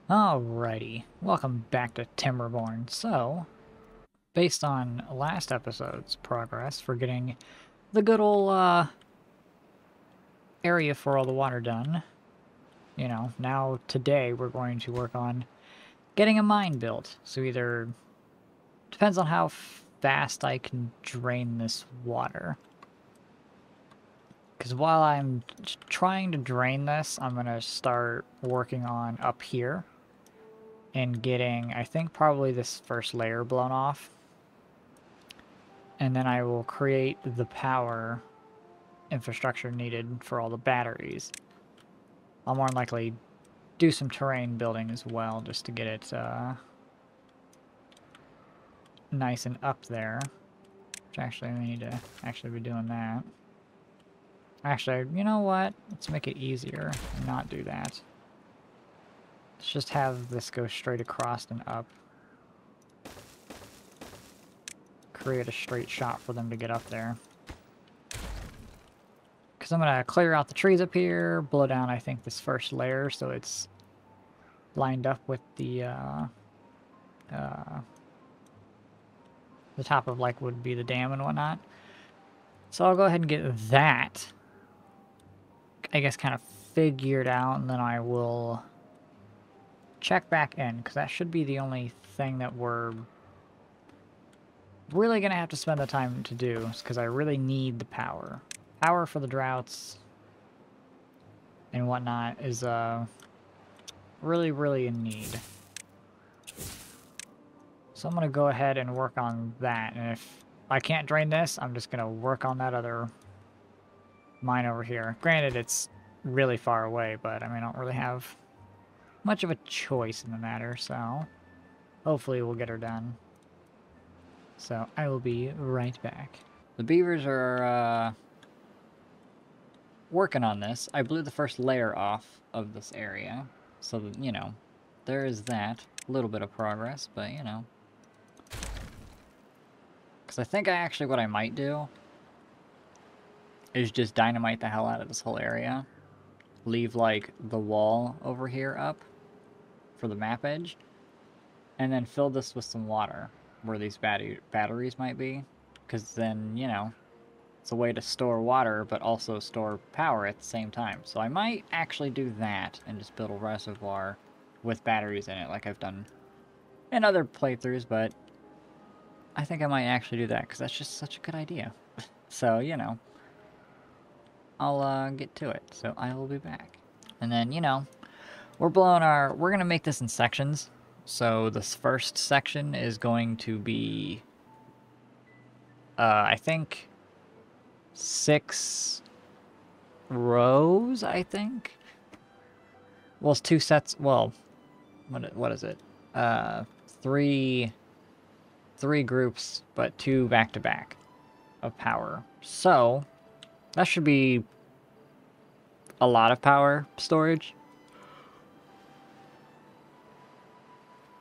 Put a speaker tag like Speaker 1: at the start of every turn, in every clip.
Speaker 1: Alrighty, welcome back to Timberborn. So, based on last episode's progress for getting the good old area for all the water done, now today we're going to work on getting a mine built. So either, depends on how fast I can drain this water. Because while I'm trying to drain this, I'm going to start working on up here and getting, I think, probably this first layer blown off. And then I will create the power infrastructure needed for all the batteries. I'll more than likely do some terrain building as well, just to get it nice and up there. Which actually, we need to actually be doing that. Actually, you know what? Let's make it easier and not do that. Let's just have this go straight across and up. Create a straight shot for them to get up there. Because I'm going to clear out the trees up here, blow down, I think, this first layer so it's lined up with the top of, like, would be the dam and whatnot. So I'll go ahead and get that, I guess, kind of figured out, and then I will check back in, because that should be the only thing that we're really going to have to spend the time to do, because I really need the power. Power for the droughts and whatnot is really, really in need. So I'm going to go ahead and work on that, and if I can't drain this, I'm just going to work on that other mine over here. Granted, it's really far away, but I mean, I don't really have much of a choice in the matter, so hopefully we'll get her done. So I will be right back. The beavers are working on this. I blew the first layer off of this area, so that, you know, there is that. A little bit of progress, but, you know. Because I think what I might do is just dynamite the hell out of this whole area. Leave, like, the wall over here up for the map edge. And then fill this with some water where these batteries might be. Because then, you know, it's a way to store water, but also store power at the same time. So I might actually do that and just build a reservoir with batteries in it, like I've done in other playthroughs, but I think I might actually do that, because that's just such a good idea. So, you know, I'll get to it. So I will be back. And then, you know, we're going to make this in sections. So this first section is going to be, I think, 6 rows, I think. Well, it's 2 sets. Well, what is it? 3 groups, but 2 back-to-back of power. So that should be a lot of power storage.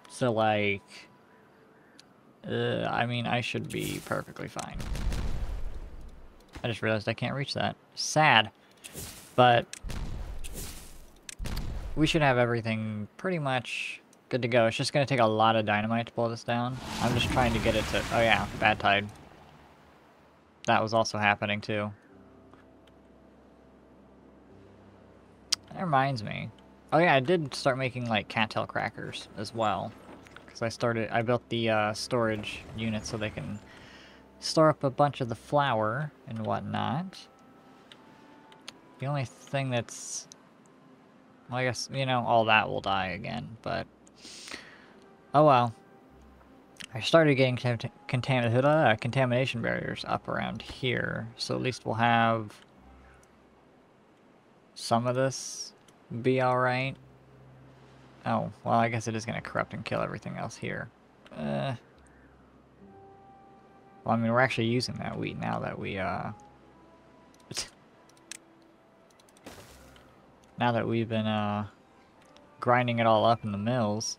Speaker 1: So, like, I mean, I should be perfectly fine. I just realized I can't reach that. Sad. But we should have everything pretty much good to go. It's just going to take a lot of dynamite to pull this down. I'm just trying to get it to... Oh yeah, bad tide. That was also happening too. That reminds me. Oh yeah, I did start making, like, cattail crackers as well. Because I built the storage unit so they can store up a bunch of the flour and whatnot. The only thing that's... Well, I guess, you know, all that will die again, but... Oh well. I started getting contamination barriers up around here, so at least we'll have some of this be alright. Oh, well, I guess it is going to corrupt and kill everything else here. Well, I mean, we're actually using that wheat now that we, now that we've been, grinding it all up in the mills.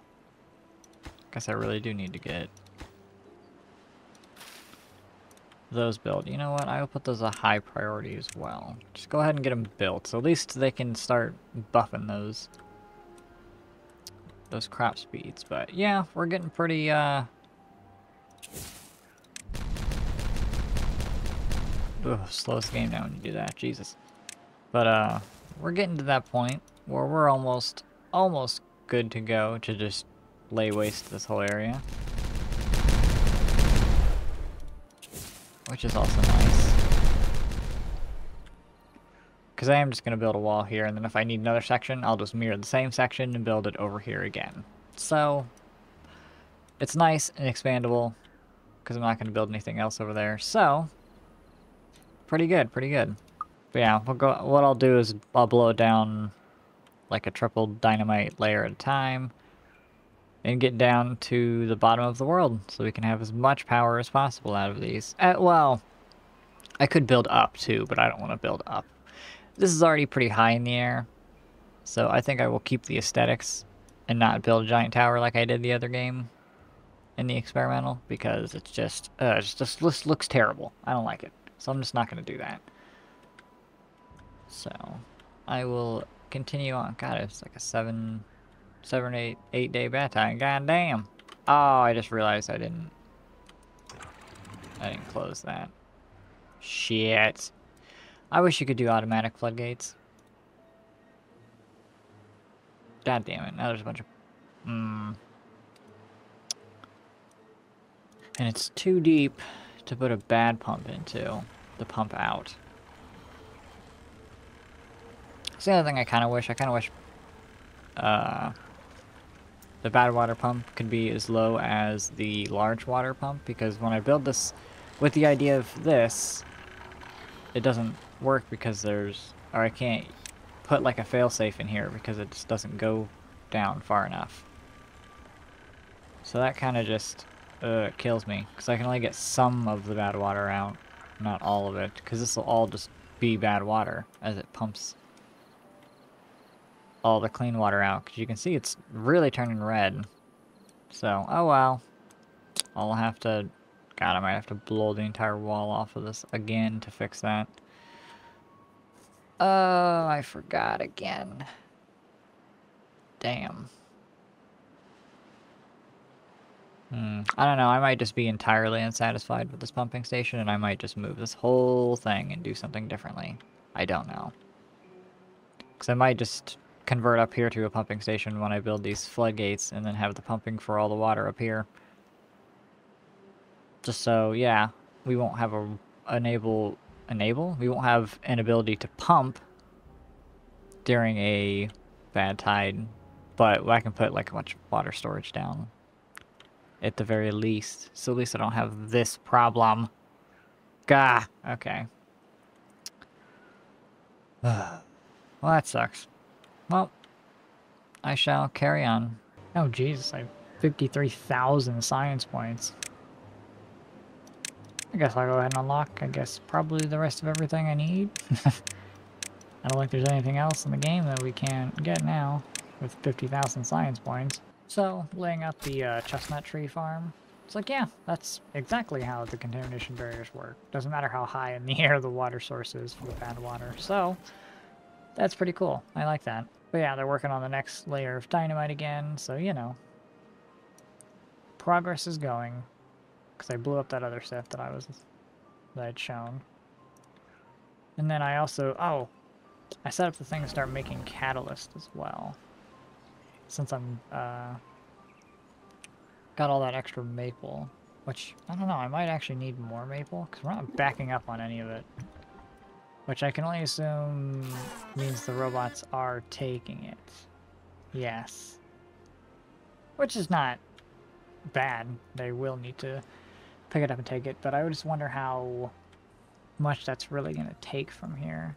Speaker 1: Guess I really do need to get those built. You know what? I will put those a high priority as well. Just go ahead and get them built, so at least they can start buffing those those crop speeds. But yeah, we're getting pretty, Ugh, slows the game down when you do that, Jesus. But, we're getting to that point where we're almost good to go to just lay waste to this whole area. Which is also nice. Because I am just going to build a wall here, and then if I need another section, I'll just mirror the same section and build it over here again. So, it's nice and expandable, because I'm not going to build anything else over there. So, pretty good, pretty good. But yeah, what I'll do is I'll blow it down like a triple dynamite layer at a time, and get down to the bottom of the world, so we can have as much power as possible out of these. Well, I could build up too, but I don't want to build up. This is already pretty high in the air, so I think I will keep the aesthetics and not build a giant tower like I did the other game in the experimental, because it just looks terrible. I don't like it, so I'm just not going to do that. So, I will continue on. God, it's like a 7 or 8 day bat time. God damn. Oh, I just realized I didn't close that. Shit. I wish you could do automatic floodgates. God damn it. Now there's a bunch of... And it's too deep to put a bad pump into. The pump out. That's the other thing I kind of wish. The bad water pump could be as low as the large water pump, because when I build this with the idea of this, it doesn't work because I can't put like a failsafe in here because it just doesn't go down far enough. So that kind of just kills me, because I can only get some of the bad water out, not all of it, because this will all just be bad water as it pumps all the clean water out, because you can see it's really turning red. So, oh well. I'll have to... God, I might have to blow the entire wall off of this again to fix that. Oh, I forgot again. Damn. I don't know, I might just be entirely unsatisfied with this pumping station, and I might just move this whole thing and do something differently. I don't know. Because I might just convert up here to a pumping station when I build these floodgates, and then have the pumping for all the water up here. Just so, yeah, we won't have we won't have an ability to pump during a bad tide, but I can put like a bunch of water storage down at the very least, so at least I don't have this problem. Gah, okay. Well, that sucks. Well, I shall carry on. Oh Jesus, I have 53,000 science points. I guess I'll go ahead and unlock, probably the rest of everything I need. I don't think there's anything else in the game that we can't get now with 50,000 science points. So, laying out the chestnut tree farm, it's like, yeah, that's exactly how the contamination barriers work. Doesn't matter how high in the air the water source is for the bad water. So, that's pretty cool. I like that. But yeah, they're working on the next layer of dynamite again, so, you know. Progress is going. Because I blew up that other set that I'd shown. And then I also, I set up the thing to start making catalyst as well. Since I'm, got all that extra maple. Which, I don't know, I might actually need more maple, because we're not backing up on any of it. Which I can only assume means the robots are taking it. Yes. Which is not bad. They will need to pick it up and take it, but I would just wonder how much that's really going to take from here.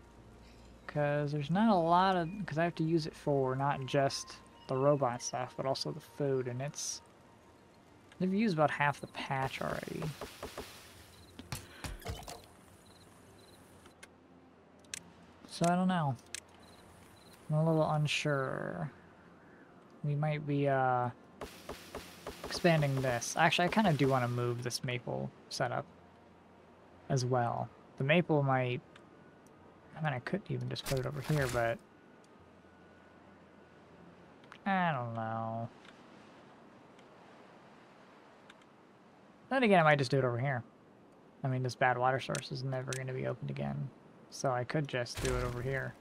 Speaker 1: Because there's not a lot of... Because I have to use it for not just the robot stuff, but also the food, and it's... They've used about half the patch already. So I don't know. I'm a little unsure. We might be, expanding this. Actually, I kind of do want to move this maple setup as well. The maple might... I mean, I could even just put it over here, but... I don't know. Then again, I might just do it over here. I mean, this bad water source is never going to be opened again. So I could just do it over here.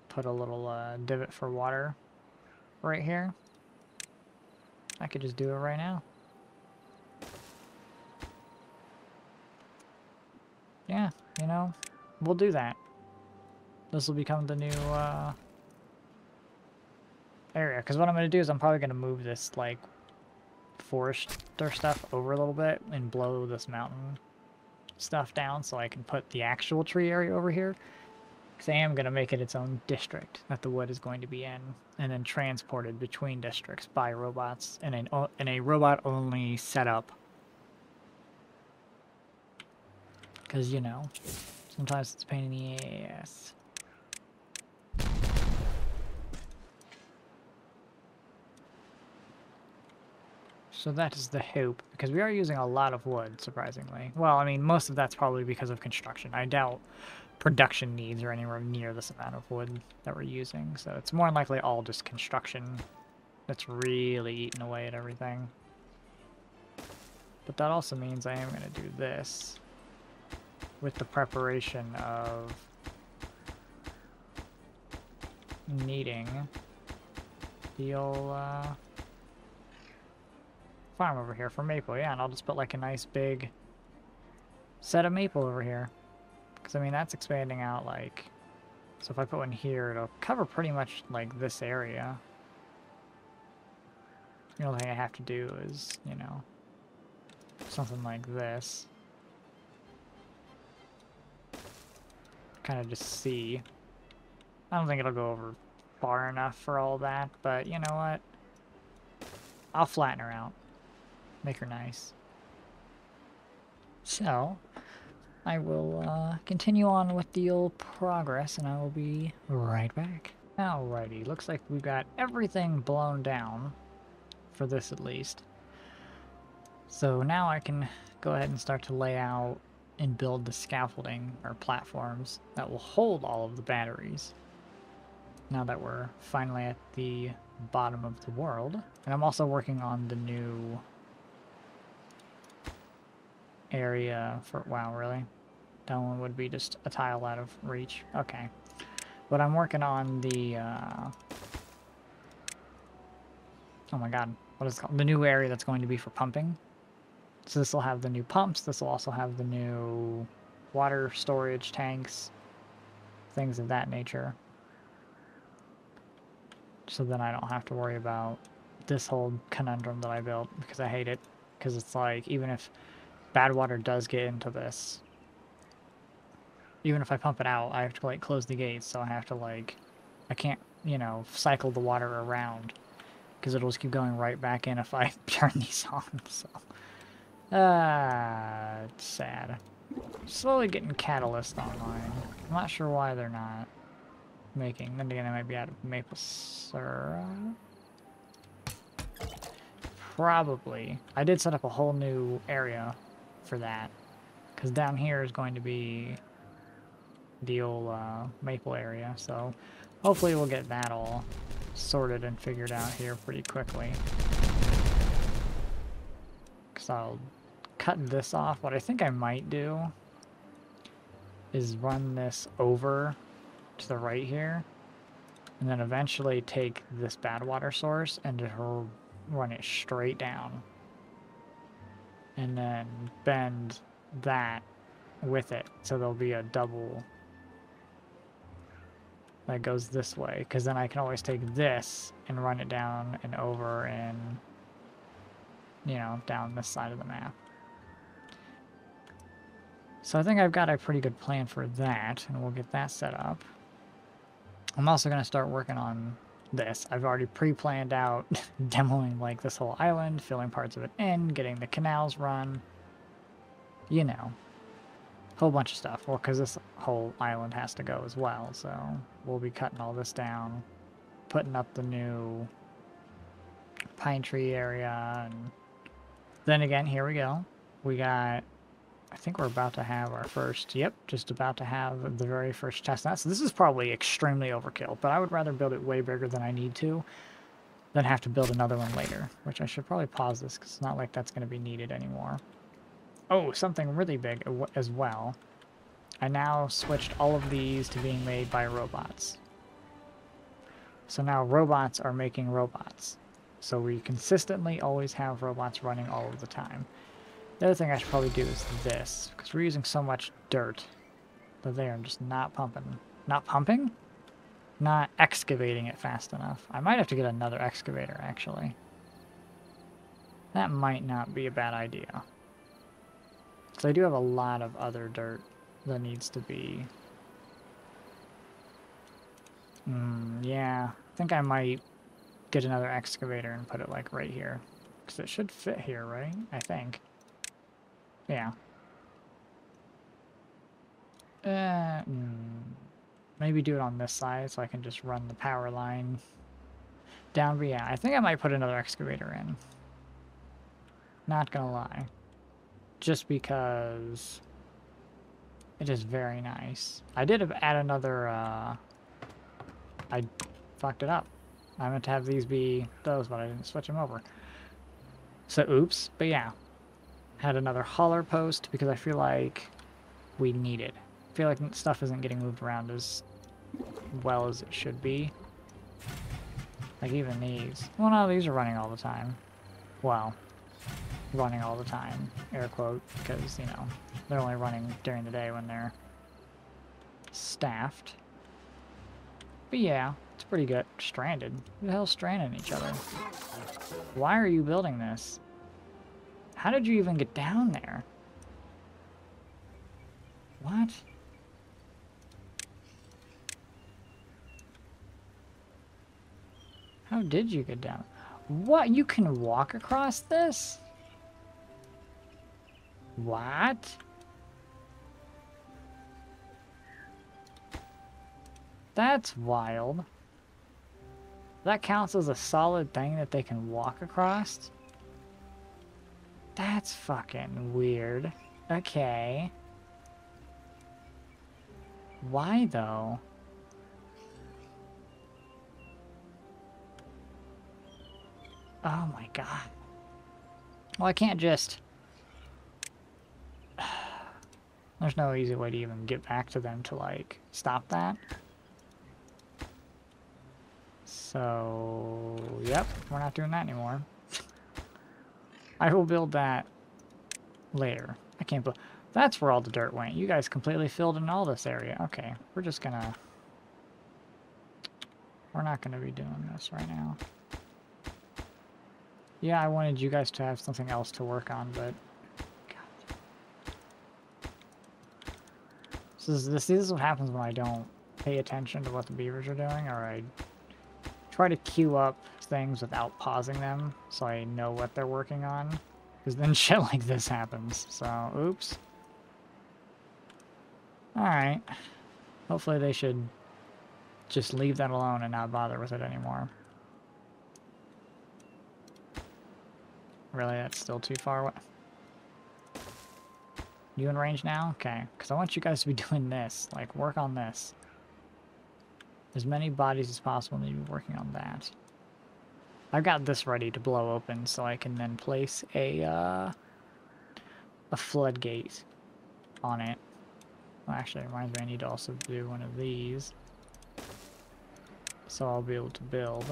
Speaker 1: Put a little divot for water right here. I could just do it right now. Yeah, you know, we'll do that. This will become the new area. Because what I'm going to do is I'm probably going to move this, like, forester stuff over a little bit and blow this mountain stuff down so I can put the actual tree area over here. Because I am going to make it its own district that the wood is going to be in, and then transported between districts by robots in a robot-only setup. Because, you know, sometimes it's a pain in the ass. So that is the hope, because we are using a lot of wood, surprisingly. Well, I mean, most of that's probably because of construction. I doubt production needs are anywhere near this amount of wood that we're using, so it's more than likely all just construction that's really eating away at everything. But that also means I am going to do this with the preparation of needing the old farm over here for maple. Yeah, and I'll just put like a nice big set of maple over here. Because, I mean, that's expanding out, like... So if I put one here, it'll cover pretty much, like, this area. The only thing I have to do is, you know, something like this. Kind of just see. I don't think it'll go over far enough for all that, but you know what? I'll flatten her out. Make her nice. So, I will continue on with the old progress, and I will be right back. Alrighty, looks like we've got everything blown down, for this at least. So now I can go ahead and start to lay out and build the scaffolding, or platforms, that will hold all of the batteries. Now that we're finally at the bottom of the world. And I'm also working on the new area for... Wow, really? That one would be just a tile out of reach. Okay. But I'm working on the... Oh my god. What is it called? The new area that's going to be for pumping. So this will have the new pumps. This will also have the new water storage tanks. Things of that nature. So then I don't have to worry about this whole conundrum that I built, because I hate it. Because it's like, even if bad water does get into this, even if I pump it out, I have to, like, close the gates, so I have to, like, I can't, you know, cycle the water around, because it'll just keep going right back in if I turn these on, so. It's sad. Slowly getting Catalyst online. I'm not sure why they're not making. Then again, I might be out of maple syrup. Probably. I did set up a whole new area for that, because down here is going to be the old maple area, so hopefully we'll get that all sorted and figured out here pretty quickly. Because I'll cut this off. What I think I might do is run this over to the right here, and then eventually take this bad water source and just run it straight down, and then bend that with it, so there'll be a double that goes this way, because then I can always take this and run it down and over and, you know, down this side of the map. So I think I've got a pretty good plan for that, and we'll get that set up. I'm also going to start working on this. I've already pre-planned out demoing, like, this whole island, filling parts of it in, getting the canals run, you know, whole bunch of stuff. Well, because this whole island has to go as well, so we'll be cutting all this down, putting up the new pine tree area, and then again, here we go. We got... I think we're about to have our first, yep, just about to have the very first chestnut. So this is probably extremely overkill, but I would rather build it way bigger than I need to.
Speaker 2: then have to build another one later, which I should probably pause this because it's not like that's going to be needed anymore. Oh, something really big as well. I now switched all of these to being made by robots. So now robots are making robots. So we consistently always have robots running all of the time. The other thing I should probably do is this, because we're using so much dirt that they are just not pumping. Not pumping? Not excavating it fast enough. I might have to get another excavator, actually. That might not be a bad idea. So I do have a lot of other dirt that needs to be... yeah, I think I might get another excavator and put it, like, right here. Because it should fit here, right? I think. Yeah. Maybe do it on this side so I can just run the power line down. But yeah, I think I might put another excavator in. Not gonna lie. Just because it is very nice. I did add another, I fucked it up. I meant to have these be those, but I didn't switch them over. So, oops. But yeah. Had another hauler post because I feel like we need it. I feel like stuff isn't getting moved around as well as it should be. Like even these. Well, no, these are running all the time. Well, running all the time, air quote, because, you know, they're only running during the day when they're staffed. But yeah, it's pretty good. Stranded. Who the hell's stranding each other? Why are you building this? How did you even get down there? What? How did you get down? What? You can walk across this? What? That's wild. That counts as a solid thing that they can walk across? That's fucking weird. Okay. Why though? Oh my god. Well, I can't just... There's no easy way to even get back to them to, like, stop that. So, yep, we're not doing that anymore. I will build that later. I can't believe... That's where all the dirt went. You guys completely filled in all this area. Okay, we're just gonna... We're not gonna be doing this right now. Yeah, I wanted you guys to have something else to work on, but... God. This is what happens when I don't pay attention to what the beavers are doing, or I try to queue up things without pausing them, so I know what they're working on. Because then shit like this happens, so, oops. Alright. Hopefully they should just leave that alone and not bother with it anymore. Really, that's still too far away. You in range now? Okay, because I want you guys to be doing this. Like, work on this. As many bodies as possible need to be working on that. I've got this ready to blow open so I can then place a floodgate on it. Well, actually, it reminds me I need to also do one of these. So I'll be able to build.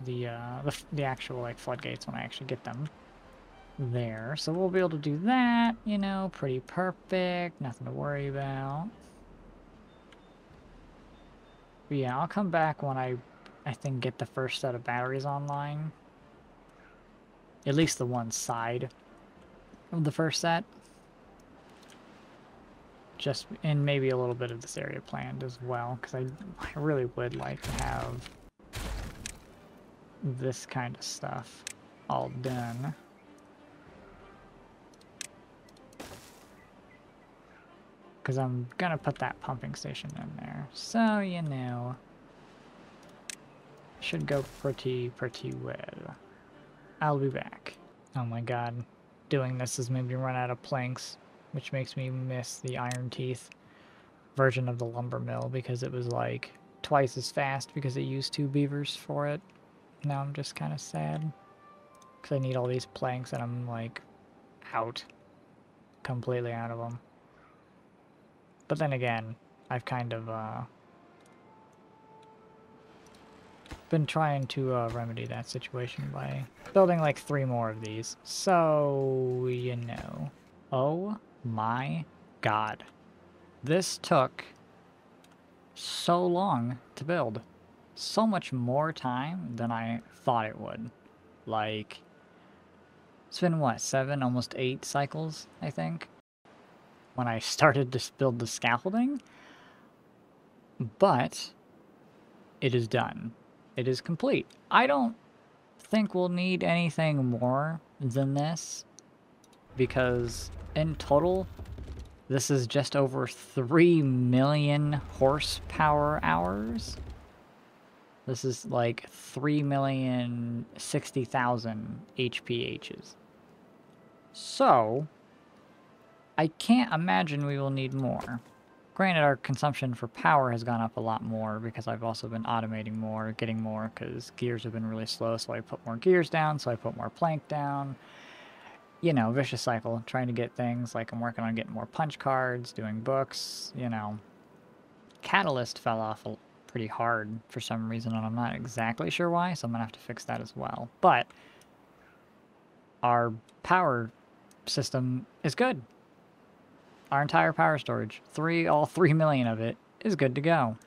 Speaker 2: The actual, like, floodgates when I actually get them there. So we'll be able to do that, you know, pretty perfect, nothing to worry about. But yeah, I'll come back when I think get the first set of batteries online. At least the one side of the first set. Just, and maybe a little bit of this area planned as well, because I really would like to have this kind of stuff all done. Because I'm gonna put that pumping station in there. So, you know, should go pretty well. I'll be back. Oh my god. Doing this has made me run out of planks, which makes me miss the iron teeth. version of the lumber mill because it was like twice as fast because it used 2 beavers for it. Now I'm just kind of sad because I need all these planks and I'm like out. Completely out of them. But then again, I've kind of been trying to remedy that situation by building like 3 more of these. So, you know. Oh my god. This took so long to build. So much more time than I thought it would. Like, it's been what, 7, almost 8 cycles, I think, when I started to build the scaffolding. But it is done. It is complete. I don't think we'll need anything more than this because in total this is just over 3 million horsepower hours. This is like 3,060,000 HPHs. So I can't imagine we will need more. Granted, our consumption for power has gone up a lot more because I've also been automating more, getting more, because gears have been really slow, so I put more gears down, so I put more plank down. You know, vicious cycle, trying to get things, like I'm working on getting more punch cards, doing books, you know. Catalyst fell off pretty hard for some reason, and I'm not exactly sure why, so I'm going to have to fix that as well. But our power system is good. Our entire power storage, all 3 million of it, is good to go.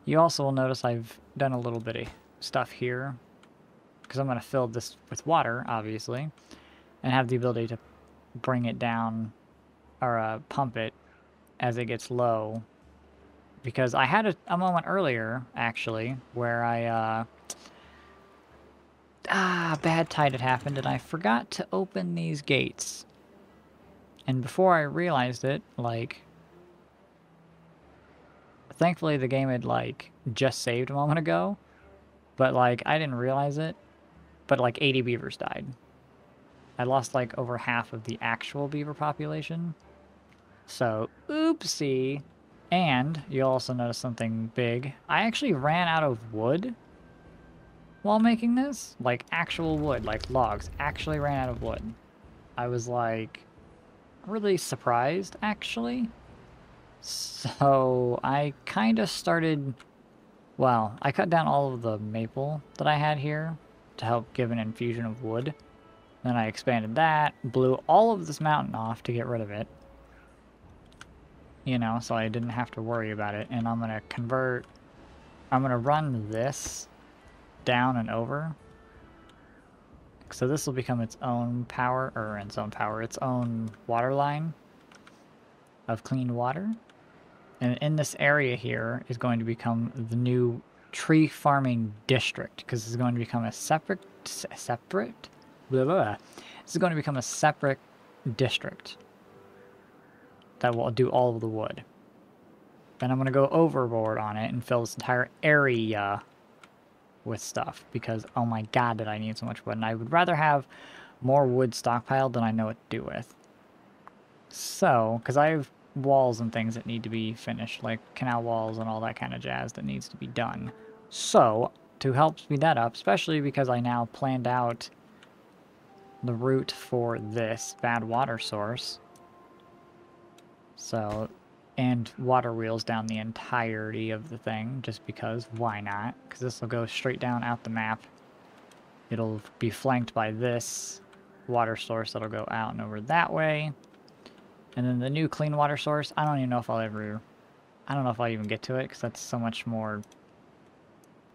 Speaker 2: You also will notice I've done a little bit of stuff here, because I'm going to fill this with water, obviously, and have the ability to bring it down, or pump it as it gets low. Because I had a moment earlier, actually, where bad tide had happened, and I forgot to open these gates. And before I realized it, like, thankfully the game had, like, just saved a moment ago, but, like, I didn't realize it, but, like, 80 beavers died. I lost, like, over half of the actual beaver population. So, oopsie. And you'll also notice something big. I actually ran out of wood while making this. Like, actual wood, like logs. Actually ran out of wood. I was, like, really surprised, actually. So I kind of started, well, I cut down all of the maple that I had here to help give an infusion of wood. Then I expanded that, blew all of this mountain off to get rid of it. You know, so I didn't have to worry about it. And I'm going to run this down and over. So this will become its own its own water line of clean water. And in this area here is going to become the new tree farming district, because this is going to become a separate, blah, blah, blah. This is going to become a separate district that will do all of the wood. Then I'm going to go overboard on it and fill this entire area with stuff, because oh my god did I need so much wood, and I would rather have more wood stockpiled than I know what to do with. So, because I have walls and things that need to be finished, like canal walls and all that kind of jazz that needs to be done. So, to help speed that up, especially because I now planned out the route for this bad water source, so, and water wheels down the entirety of the thing, just because, why not? Because this will go straight down out the map. It'll be flanked by this water source that'll go out and over that way. And then the new clean water source, I don't know if I'll even get to it, because that's so much more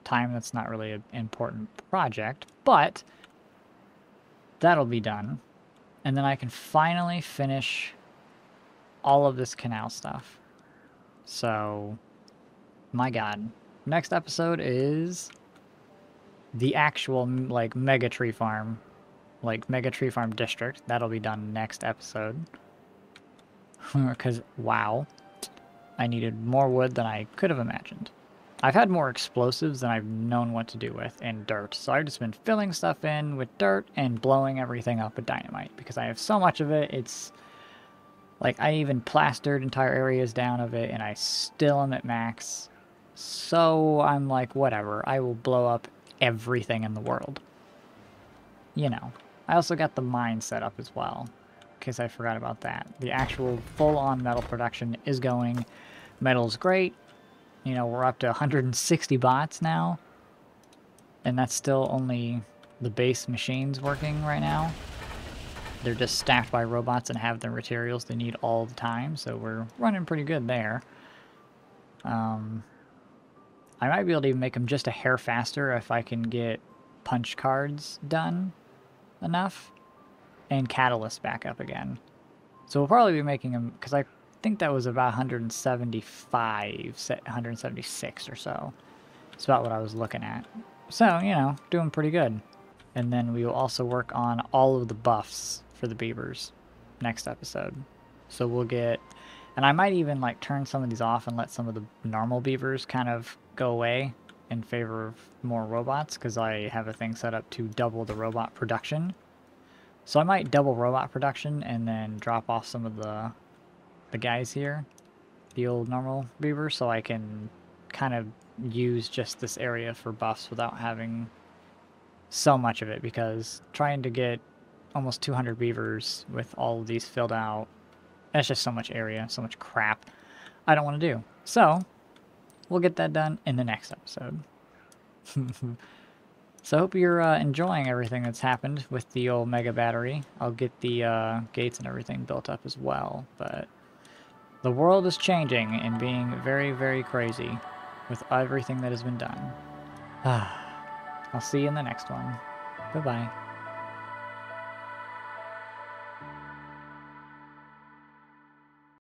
Speaker 2: time. That's not really an important project, but that'll be done. And then I can finally finish all of this canal stuff. So, my god. Next episode is the actual, like, mega tree farm. Like, mega tree farm district. That'll be done next episode. Because, wow. I needed more wood than I could have imagined. I've had more explosives than I've known what to do with, and dirt. So I've just been filling stuff in with dirt and blowing everything up with dynamite. Because I have so much of it, it's Like, I even plastered entire areas down of it, and I still am at max. So I'm like, whatever. I will blow up everything in the world. You know. I also got the mine set up as well, in case I forgot about that. The actual full-on metal production is going. Metal's great. You know, we're up to 160 bots now. And that's still only the base machines working right now. They're just staffed by robots and have the materials they need all the time, so we're running pretty good there. I might be able to even make them just a hair faster if I can get punch cards done enough and catalyst back up again. So we'll probably be making them, because I think that was about 175, 176 or so. It's about what I was looking at. So, you know, doing pretty good. And then we will also work on all of the buffs for the beavers next episode. So we'll get... And I might even, like, turn some of these off and let some of the normal beavers kind of go away in favor of more robots, because I have a thing set up to double the robot production. So I might double robot production and then drop off some of the guys here, the old normal beavers, so I can kind of use just this area for buffs without having so much of it, because trying to get almost 200 beavers with all of these filled out, that's just so much area, so much crap I don't want to do. So we'll get that done in the next episode. So I hope you're enjoying everything that's happened with the old mega battery. I'll get the gates and everything built up as well, but the world is changing and being very, very crazy with everything that has been done. I'll see you in the next one. Bye-bye.